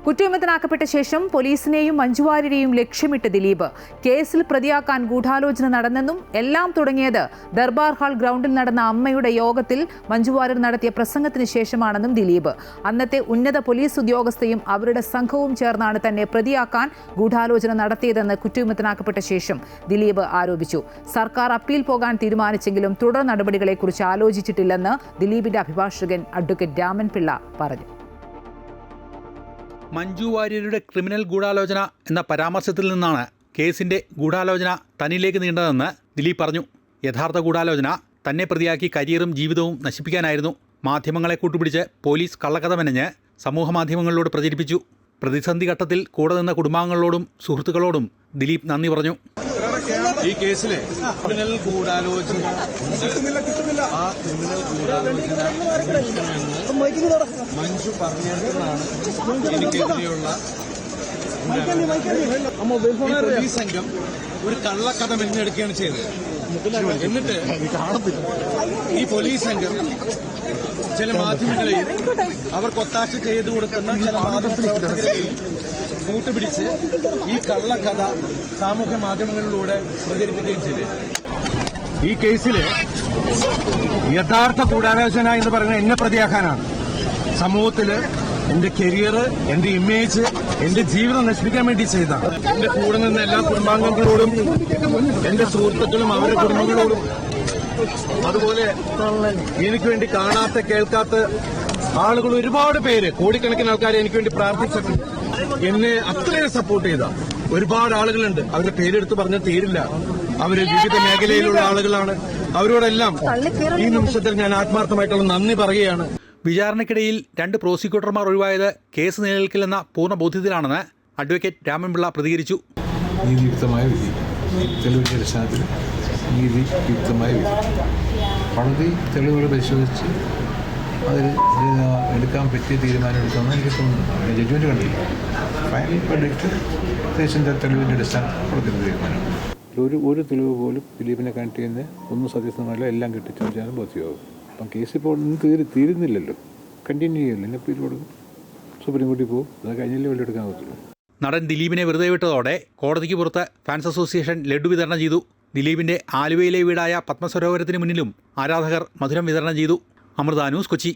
കുറ്റവിമുക്തനാക്കപ്പെട്ട ശേഷം പോലീസിനെയും മഞ്ജുവാര്യരെയും ലക്ഷ്യമിട്ട് ദിലീപ് കേസിൽ പ്രതിയാക്കാൻ ഗൂഢാലോചന നടന്നെന്നും എല്ലാം തുടങ്ങിയത് ദർബാർ ഹാൾ ഗ്രൗണ്ടിൽ നടന്ന അമ്മയുടെ യോഗത്തിൽ മഞ്ജുവാര്യർ നടത്തിയ പ്രസംഗത്തിന് ശേഷമാണെന്നും ദിലീപ്. അന്നത്തെ ഉന്നത പോലീസ് ഉദ്യോഗസ്ഥയും അവരുടെ സംഘവും ചേർന്നാണ് തന്നെ പ്രതിയാക്കാൻ ഗൂഢാലോചന നടത്തിയതെന്ന് കുറ്റവിമുക്തനാക്കപ്പെട്ട ശേഷം ദിലീപ് ആരോപിച്ചു. സർക്കാർ അപ്പീൽ പോകാൻ തീരുമാനിച്ചെങ്കിലും തുടർ നടപടികളെക്കുറിച്ച് ആലോചിച്ചിട്ടില്ലെന്ന് ദിലീപിന്റെ അഭിഭാഷകൻ അഡ്വക്കേറ്റ് രാമൻപിള്ള പറഞ്ഞു. മഞ്ജു വാര്യരുടെ ക്രിമിനൽ ഗൂഢാലോചന എന്ന പരാമർശത്തിൽ നിന്നാണ് കേസിന്റെ ഗൂഢാലോചന തന്നിലേക്ക് നീണ്ടതെന്ന് ദിലീപ് പറഞ്ഞു. യഥാർത്ഥ ഗൂഢാലോചന തന്നെ പ്രതിയാക്കി കരിയറും ജീവിതവും നശിപ്പിക്കാനായിരുന്നു. മാധ്യമങ്ങളെ കൂട്ടുപിടിച്ച് പോലീസ് കള്ളക്കഥ മെനഞ്ഞ് സമൂഹമാധ്യമങ്ങളിലൂടെ പ്രചരിപ്പിച്ചു. പ്രതിസന്ധി ഘട്ടത്തിൽ കൂടെ നിന്ന കുടുംബാംഗങ്ങളോടും സുഹൃത്തുക്കളോടും ദിലീപ് നന്ദി പറഞ്ഞു. ഈ കേസിലെ ക്രിമിനൽ ഗൂഢാലോചന ആ ക്രിമിനൽ ഗൂഢാലോചന മഞ്ജു പറഞ്ഞതാണ് എനിക്കെതിരെയുള്ള പോലീസ് സംഘം ഒരു കള്ളക്കഥ മെഞ്ഞെടുക്കുകയാണ് ചെയ്തത്. എന്നിട്ട് ഈ പോലീസ് സംഘം ചില മാധ്യമങ്ങളെയും അവർക്ക് ഒത്താശ ചെയ്തു കൊടുക്കുന്ന ചില മാധ്യമപ്രവർത്തകരെയും കൂട്ടുപിടിച്ച് ഈ കള്ളക്കഥ സാമൂഹ്യ മാധ്യമങ്ങളിലൂടെ പ്രചരിപ്പിക്കുകയും ചെയ്തു. ഈ കേസില് യഥാർത്ഥ ഗൂഢാലോചന എന്ന് പറയുന്നത് എന്നെ പ്രതിയാക്കാനാണ്. സമൂഹത്തില് എന്റെ കരിയർ, എന്റെ ഇമേജ്, എന്റെ ജീവിതം നശിപ്പിക്കാൻ വേണ്ടി ചെയ്തതാണ്. എന്റെ കൂടെ നിന്ന എല്ലാ കുടുംബാംഗങ്ങളോടും എന്റെ സുഹൃത്തുക്കളും അവരുടെ കുടുംബങ്ങളോടും അതുപോലെ എനിക്ക് വേണ്ടി കാണാത്ത കേൾക്കാത്ത ആളുകൾ ഒരുപാട് പേര്, കോടിക്കണക്കിന് ആൾക്കാരെ എനിക്ക് വേണ്ടി പ്രാർത്ഥിച്ചിട്ടുണ്ട്. എന്നെ അത്രയും സപ്പോർട്ട് ചെയ്ത ഒരുപാട് ആളുകളുണ്ട്. അവരുടെ പേരെടുത്ത് പറഞ്ഞാൽ തീരില്ല. അവര് വിവിധ മേഖലയിലുള്ള ആളുകളാണ്. അവരോടെല്ലാം ഈ നിമിഷത്തിൽ ഞാൻ ആത്മാർത്ഥമായിട്ടുള്ള നന്ദി പറയുകയാണ്. വിചാരണയ്ക്കിടയിൽ 2 പ്രോസിക്യൂട്ടർമാർ ഒഴിവായത് കേസ് നിലനിൽക്കില്ലെന്ന പൂർണ്ണ ബോധ്യത്തിലാണെന്ന് അഡ്വക്കേറ്റ് രാമൻപിള്ള പ്രതികരിച്ചു. നീതിയുക്തമായ വിധി, തെളിവിൻ്റെ അടിസ്ഥാനത്തിൽ നീതിയുക്തമായ വിധി, കോടതി തെളിവുകൾ പരിശോധിച്ച് അതിൽ എടുക്കാൻ പറ്റിയ തീരുമാനം എടുക്കാമെന്ന് എനിക്ക് തോന്നുന്നു. ജഡ്ജ്മെൻറ്റ് കണ്ടില്ല. ഫൈനൽ വെർഡിക്റ്റ് കേസിൻ്റെ തെളിവിൻ്റെ അടിസ്ഥാനത്തിൽ കൊടുക്കുന്ന തീരുമാനമാണ്. ഒരു തെളിവ് പോലും ദിലീപിനെ കണക്ട് ചെയ്യുന്ന ഒന്നും സത്യസന്ധമല്ല, എല്ലാം കെട്ടിച്ചമച്ചാലും ബോധ്യമാകും. അപ്പം കേസ് ഇപ്പോൾ ഒന്നും തീരുന്നില്ലല്ലോ, കണ്ടിന്യൂ ചെയ്യല്ലോ. ഇനി അപ്പീൽ കൊടുക്കും, സുപ്രീം കോടതി പോകും. അത് കഴിഞ്ഞല്ലേ വെള്ളി എടുക്കാൻ പറ്റുള്ളൂ. നടൻ ദിലീപിനെ വെറുതെ വിട്ടതോടെ കോടതിക്ക് പുറത്ത് ഫാൻസ് അസോസിയേഷൻ ലഡു വിതരണം ചെയ്തു. ദിലീപിന്റെ ആലുവയിലെ വീടായ പത്മസരോവരത്തിന് മുന്നിലും ആരാധകർ മധുരം വിതരണം ചെയ്തു. അമൃത ന്യൂസ്, കൊച്ചി.